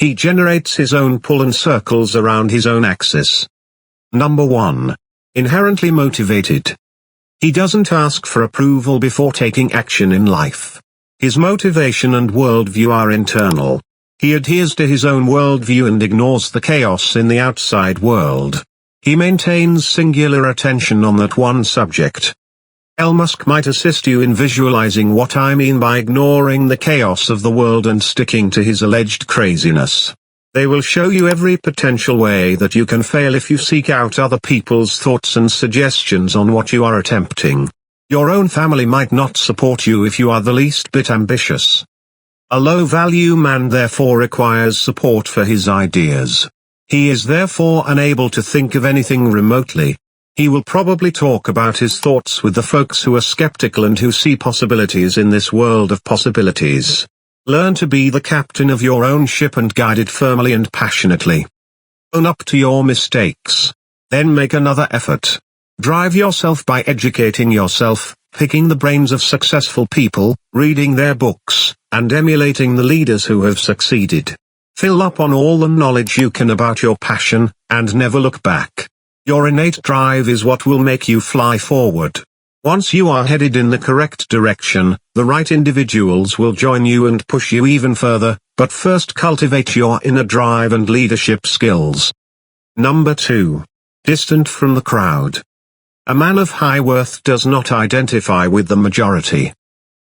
He generates his own pull and circles around his own axis. Number 1. Inherently motivated. He doesn't ask for approval before taking action in life. His motivation and worldview are internal. He adheres to his own worldview and ignores the chaos in the outside world. He maintains singular attention on that one subject. Elon Musk might assist you in visualizing what I mean by ignoring the chaos of the world and sticking to his alleged craziness. They will show you every potential way that you can fail if you seek out other people's thoughts and suggestions on what you are attempting. Your own family might not support you if you are the least bit ambitious. A low-value man therefore requires support for his ideas. He is therefore unable to think of anything remotely. He will probably talk about his thoughts with the folks who are skeptical and who see possibilities in this world of possibilities. Learn to be the captain of your own ship and guide it firmly and passionately. Own up to your mistakes. Then make another effort. Drive yourself by educating yourself, picking the brains of successful people, reading their books, and emulating the leaders who have succeeded. Fill up on all the knowledge you can about your passion, and never look back. Your innate drive is what will make you fly forward. Once you are headed in the correct direction, the right individuals will join you and push you even further, but first cultivate your inner drive and leadership skills. Number 2. Distant from the crowd. A man of high worth does not identify with the majority.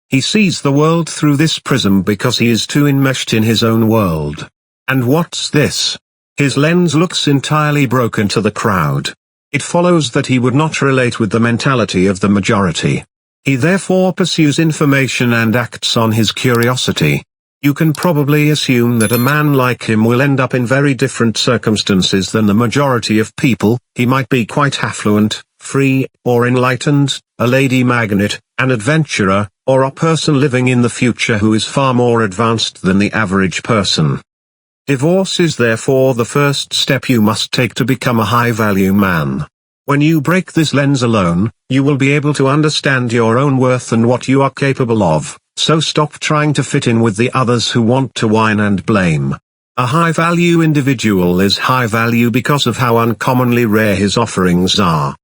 He sees the world through this prism because he is too enmeshed in his own world. And what's this? His lens looks entirely broken to the crowd. It follows that he would not relate with the mentality of the majority. He therefore pursues information and acts on his curiosity. You can probably assume that a man like him will end up in very different circumstances than the majority of people. He might be quite affluent, free, or enlightened, a lady magnet, an adventurer, or a person living in the future who is far more advanced than the average person. Divorce is therefore the first step you must take to become a high-value man. When you break this lens alone, you will be able to understand your own worth and what you are capable of, so stop trying to fit in with the others who want to whine and blame. A high-value individual is high-value because of how uncommonly rare his offerings are.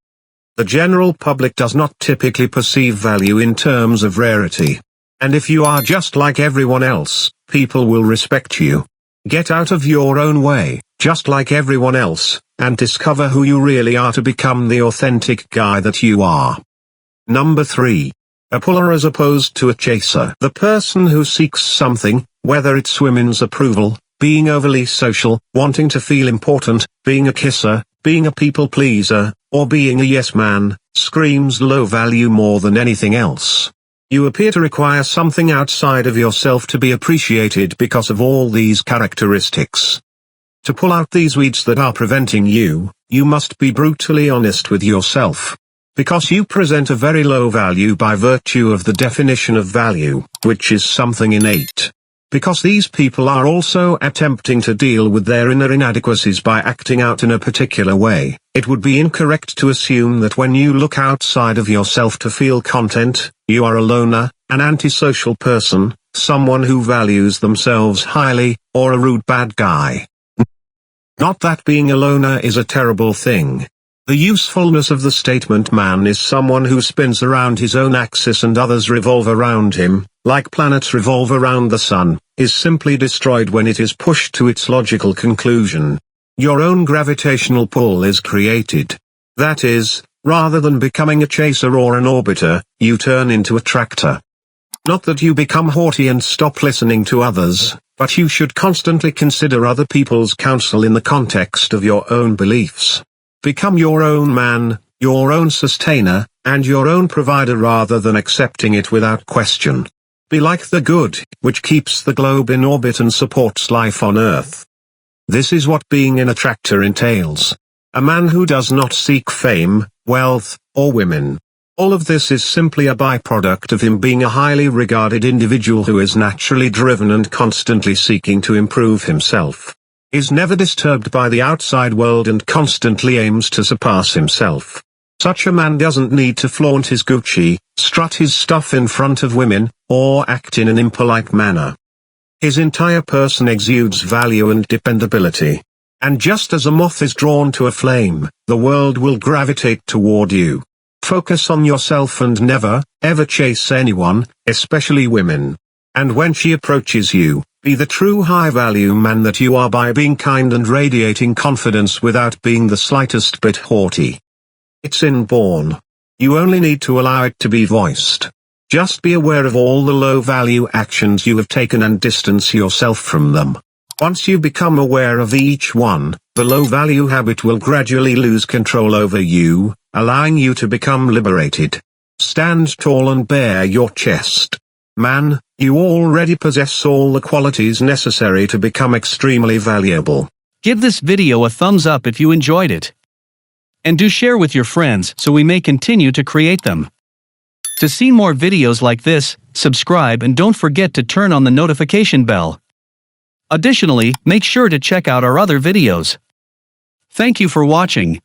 The general public does not typically perceive value in terms of rarity. And if you are just like everyone else, people will respect you. Get out of your own way, just like everyone else, and discover who you really are to become the authentic guy that you are. Number 3. A puller as opposed to a chaser. The person who seeks something, whether it's women's approval, being overly social, wanting to feel important, being a kisser, being a people pleaser, or being a yes man, screams low value more than anything else. You appear to require something outside of yourself to be appreciated because of all these characteristics. To pull out these weeds that are preventing you, you must be brutally honest with yourself. Because you present a very low value by virtue of the definition of value, which is something innate. Because these people are also attempting to deal with their inner inadequacies by acting out in a particular way, it would be incorrect to assume that when you look outside of yourself to feel content, you are a loner, an antisocial person, someone who values themselves highly, or a rude bad guy. Not that being a loner is a terrible thing. The usefulness of the statement man is someone who spins around his own axis and others revolve around him, like planets revolve around the sun, is simply destroyed when it is pushed to its logical conclusion. Your own gravitational pull is created. That is, rather than becoming a chaser or an orbiter, you turn into a tractor. Not that you become haughty and stop listening to others, but you should constantly consider other people's counsel in the context of your own beliefs. Become your own man, your own sustainer, and your own provider rather than accepting it without question. Be like the good, which keeps the globe in orbit and supports life on Earth. This is what being an attractor entails. A man who does not seek fame, wealth, or women. All of this is simply a byproduct of him being a highly regarded individual who is naturally driven and constantly seeking to improve himself. Is never disturbed by the outside world and constantly aims to surpass himself. Such a man doesn't need to flaunt his Gucci, strut his stuff in front of women, or act in an impolite manner. His entire person exudes value and dependability. And just as a moth is drawn to a flame, the world will gravitate toward you. Focus on yourself and never, ever chase anyone, especially women. And when she approaches you, be the true high-value man that you are by being kind and radiating confidence without being the slightest bit haughty. It's inborn. You only need to allow it to be voiced. Just be aware of all the low-value actions you have taken and distance yourself from them. Once you become aware of each one, the low-value habit will gradually lose control over you, allowing you to become liberated. Stand tall and bare your chest. Man, you already possess all the qualities necessary to become extremely valuable. Give this video a thumbs up if you enjoyed it. And do share with your friends so we may continue to create them. To see more videos like this, subscribe and don't forget to turn on the notification bell. Additionally, make sure to check out our other videos. Thank you for watching.